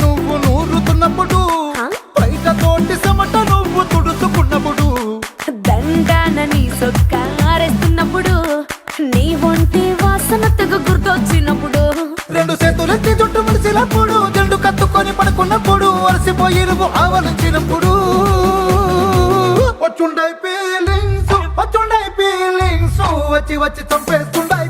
నువ్వు నూరుతున్నప్పుడు బయట తోటి చెమట నువ్వు తుడుచుకున్నప్పుడు దండాన నీ సొక్కారేస్తున్నప్పుడు నీ ఒంటి వాసన తెగ గుర్తొచ్చినప్పుడు రెండు చేతులెత్తి చుట్టూ మలిసినప్పుడు జెండు కత్తుకొని పడుకున్నప్పుడు అలసిపోయి నువ్వు ఆవలించినప్పుడు వచ్చుండై ఫీలింగ్స్ వచ్చి వచ్చి చంపేస్తుండై